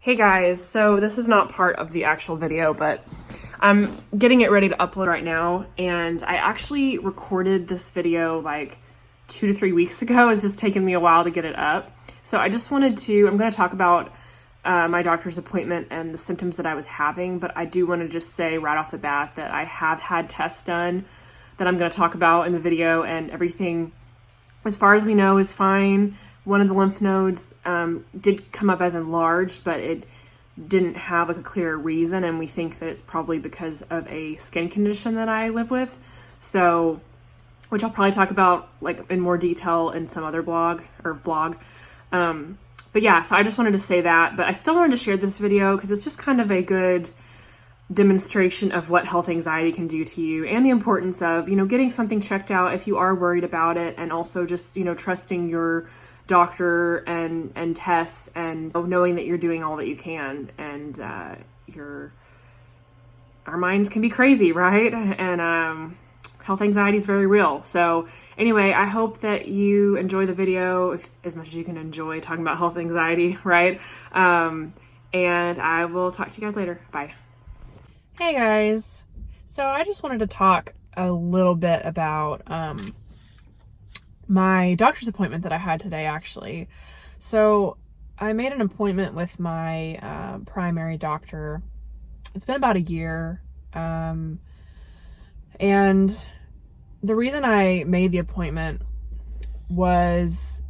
Hey guys, so this is not part of the actual video, but I'm getting it ready to upload right now, and I actually recorded this video like 2 to 3 weeks ago. It's just taken me a while to get it up. So I'm going to talk about my doctor's appointment and the symptoms that I was having, but I do want to just say right off the bat that I have had tests done that I'm going to talk about in the video, and everything, as far as we know, is fine. One of the lymph nodes did come up as enlarged, but it didn't have like a clear reason, and we think that it's probably because of a skin condition that I live with. So, which I'll probably talk about like in more detail in some other vlog. But yeah, so I just wanted to say that, but I still wanted to share this video because it's just kind of a good demonstration of what health anxiety can do to you, and the importance of, getting something checked out if you are worried about it, and also just, trusting your doctor and tests, and knowing that you're doing all that you can. And our minds can be crazy, right? And health anxiety is very real. So anyway, I hope that you enjoy the video as much as you can enjoy talking about health anxiety, right? And I will talk to you guys later. Bye. Hey guys. So I just wanted to talk a little bit about my doctor's appointment that I had today, actually. So I made an appointment with my primary doctor. It's been about a year. And the reason I made the appointment was,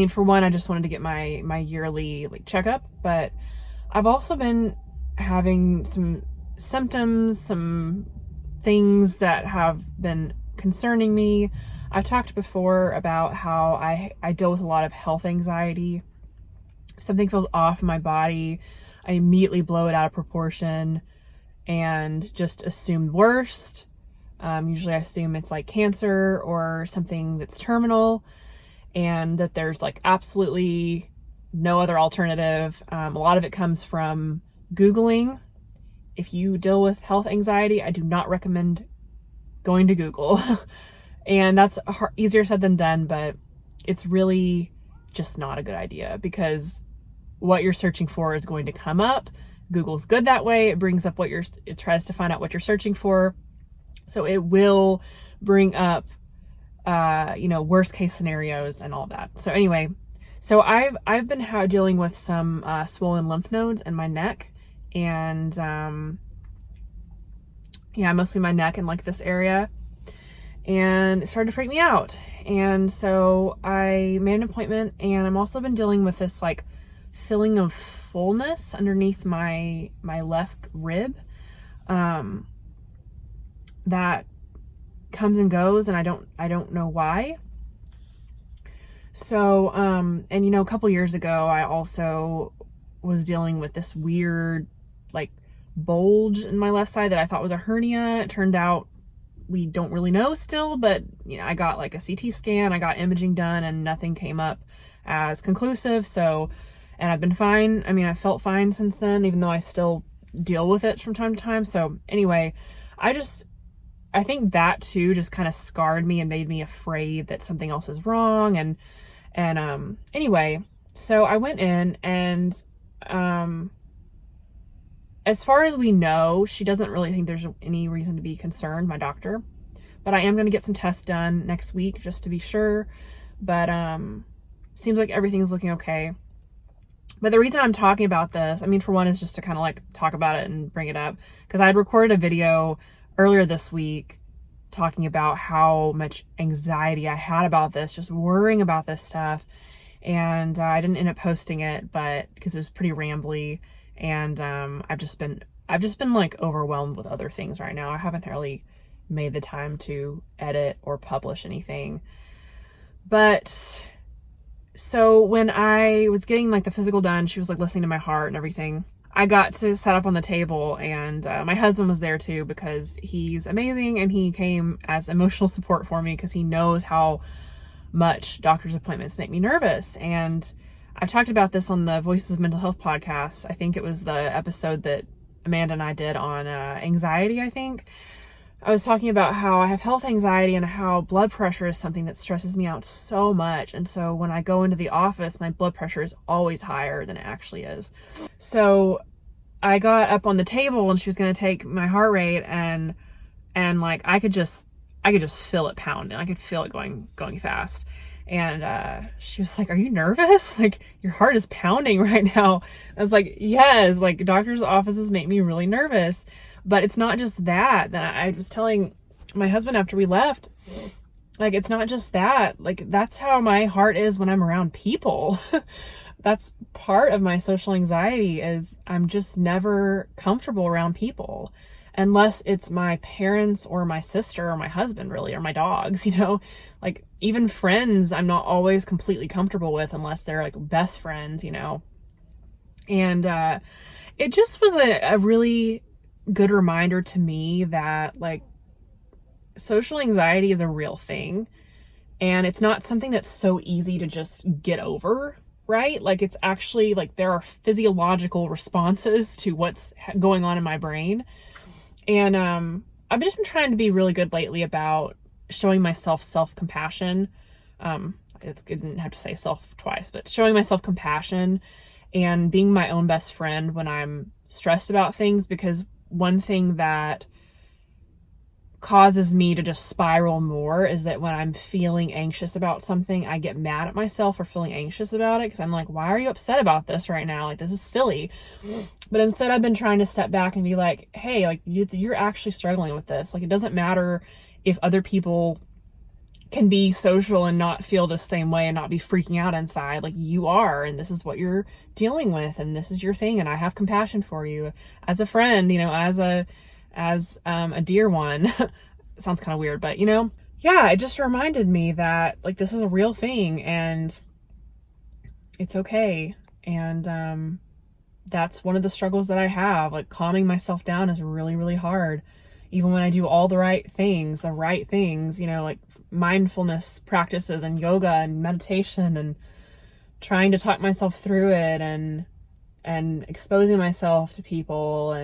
for one, I just wanted to get my yearly checkup, but I've also been having some symptoms, some things that have been concerning me. I've talked before about how I deal with a lot of health anxiety. If something feels off in my body, I immediately blow it out of proportion and just assume the worst. Usually I assume it's like cancer or something that's terminal, and that there's absolutely no other alternative. A lot of it comes from Googling. If you deal with health anxiety, I do not recommend going to Google. And that's easier said than done, but it's really just not a good idea, because what you're searching for is going to come up. Google's good that way. It brings up it tries to find out what you're searching for. So it will bring up, worst case scenarios and all that. So anyway, I've been dealing with some swollen lymph nodes in my neck, and mostly my neck and this area, and it started to freak me out. And so I made an appointment, and I'm also been dealing with this feeling of fullness underneath my left rib that comes and goes, and I don't know why. So a couple years ago, I also was dealing with this weird bulge in my left side that I thought was a hernia. It turned out we don't really know still, but I got a CT scan, I got imaging done, and nothing came up as conclusive. So, and I've been fine. I felt fine since then, even though I still deal with it from time to time. So anyway, I think that too just kind of scarred me and made me afraid that something else is wrong. And anyway, so I went in, and as far as we know, she doesn't really think there's any reason to be concerned, my doctor. But I am going to get some tests done next week just to be sure. But seems like everything's looking okay. But the reason I'm talking about this, for one, is just to kind of talk about it and bring it up, because I had recorded a video earlier this week talking about how much anxiety I had about this, just worrying about this stuff. And I didn't end up posting it, but because it was pretty rambly. And I've just been overwhelmed with other things right now. I haven't really made the time to edit or publish anything. But so when I was getting the physical done, she was listening to my heart and everything. I got to set up on the table, and my husband was there too, because he's amazing, and he came as emotional support for me because he knows how much doctor's appointments make me nervous. And I've talked about this on the Voices of Mental Health podcast. I think it was the episode that Amanda and I did on anxiety, I think. I was talking about how I have health anxiety and how blood pressure is something that stresses me out so much. And so when I go into the office, my blood pressure is always higher than it actually is. So I got up on the table and she was going to take my heart rate, and like I could just feel it pounding. I could feel it going fast. And she was like, "Are you nervous? Like your heart is pounding right now." I was like, "Yes, like doctors' offices make me really nervous." But it's not just that. That I was telling my husband after we left, like it's not just that. Like that's how my heart is when I'm around people. That's part of my social anxiety, is I'm just never comfortable around people unless it's my parents or my sister or my husband, really, or my dogs, you know. Like even friends I'm not always completely comfortable with unless they're like best friends, you know. And it just was a really good reminder to me that like social anxiety is a real thing, and it's not something that's so easy to just get over, right? Like it's actually like there are physiological responses to what's going on in my brain. And I've just been trying to be really good lately about showing myself self-compassion. I didn't have to say self twice, but showing myself compassion and being my own best friend when I'm stressed about things, because one thing that causes me to just spiral more is that when I'm feeling anxious about something, I get mad at myself for feeling anxious about it, because I'm like, why are you upset about this right now? Like, this is silly. But instead I've been trying to step back and be like, hey, like you're actually struggling with this. Like, it doesn't matter if other people can be social and not feel the same way and not be freaking out inside. Like you are, and this is what you're dealing with, and this is your thing, and I have compassion for you as a friend, you know, as a dear one. It sounds kind of weird, but you know, yeah, it just reminded me that like this is a real thing and it's okay. And that's one of the struggles that I have. Like calming myself down is really, really hard. Even when I do all the right things, you know, like mindfulness practices and yoga and meditation and trying to talk myself through it and exposing myself to people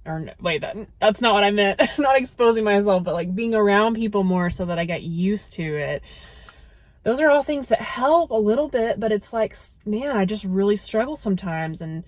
that's not what I meant. Not exposing myself, but like being around people more so that I get used to it. Those are all things that help a little bit, but it's like, man, I just really struggle sometimes. And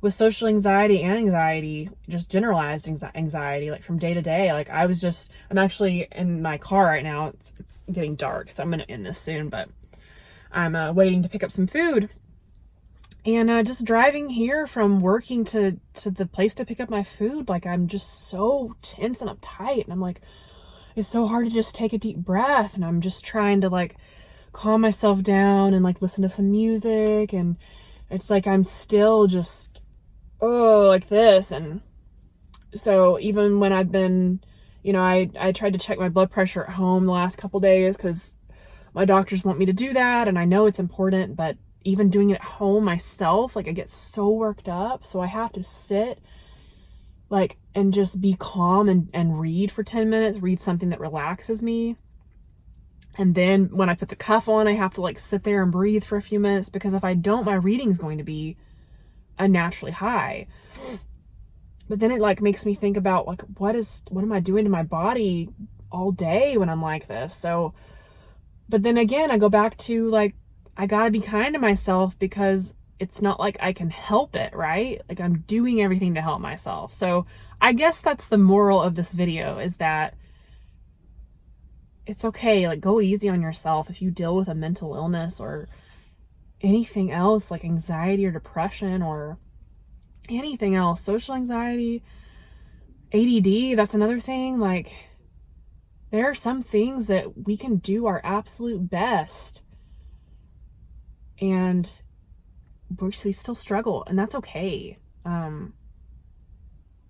with social anxiety and anxiety, just generalized anxiety, like from day to day, like I'm actually in my car right now. It's getting dark, so I'm going to end this soon, but I'm waiting to pick up some food. And just driving here from working to the place to pick up my food, like I'm just so tense and uptight. And I'm like, it's so hard to just take a deep breath. And I'm just trying to like calm myself down and like listen to some music. And it's like I'm still just, like this. And so even when I've been, you know, I tried to check my blood pressure at home the last couple days because my doctors want me to do that. And I know it's important, but even doing it at home myself, like I get so worked up, so I have to sit like and just be calm and read for 10 minutes, read something that relaxes me. And then when I put the cuff on, I have to like sit there and breathe for a few minutes, because if I don't, my reading is going to be unnaturally high. But then it like makes me think about like what am I doing to my body all day when I'm like this? So, but then again, I go back to like, I gotta be kind to myself, because it's not like I can help it, right? Like I'm doing everything to help myself. So I guess that's the moral of this video, is that it's okay. Like go easy on yourself if you deal with a mental illness or anything else like anxiety or depression or anything else. Social anxiety, ADD, that's another thing. Like there are some things that we can do our absolute best, and we still struggle, and that's okay.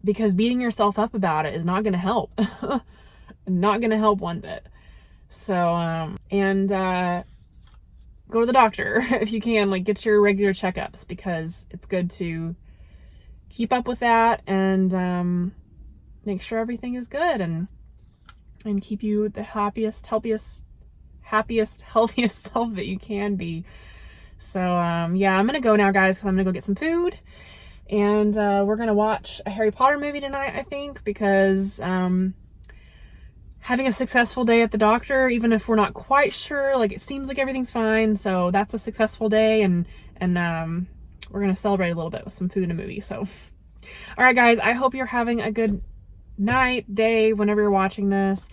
Because beating yourself up about it is not going to help. Not going to help one bit. So, go to the doctor if you can, like get your regular checkups, because it's good to keep up with that and make sure everything is good and keep you the happiest, healthiest, healthiest self that you can be. So, yeah, I'm going to go now, guys, because I'm going to go get some food. And we're going to watch a Harry Potter movie tonight, I think, because having a successful day at the doctor, even if we're not quite sure. Like, it seems like everything's fine, so that's a successful day, and we're gonna celebrate a little bit with some food and a movie. So, all right, guys, I hope you're having a good night, day, whenever you're watching this.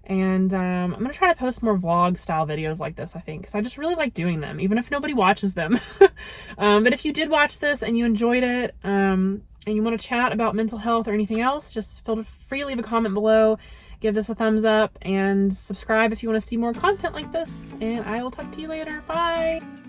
And I'm gonna try to post more vlog style videos like this, I think, because I just really like doing them, even if nobody watches them. But if you did watch this and you enjoyed it, and you want to chat about mental health or anything else, just feel free to leave a comment below, give this a thumbs up, and subscribe if you want to see more content like this. And I will talk to you later. Bye!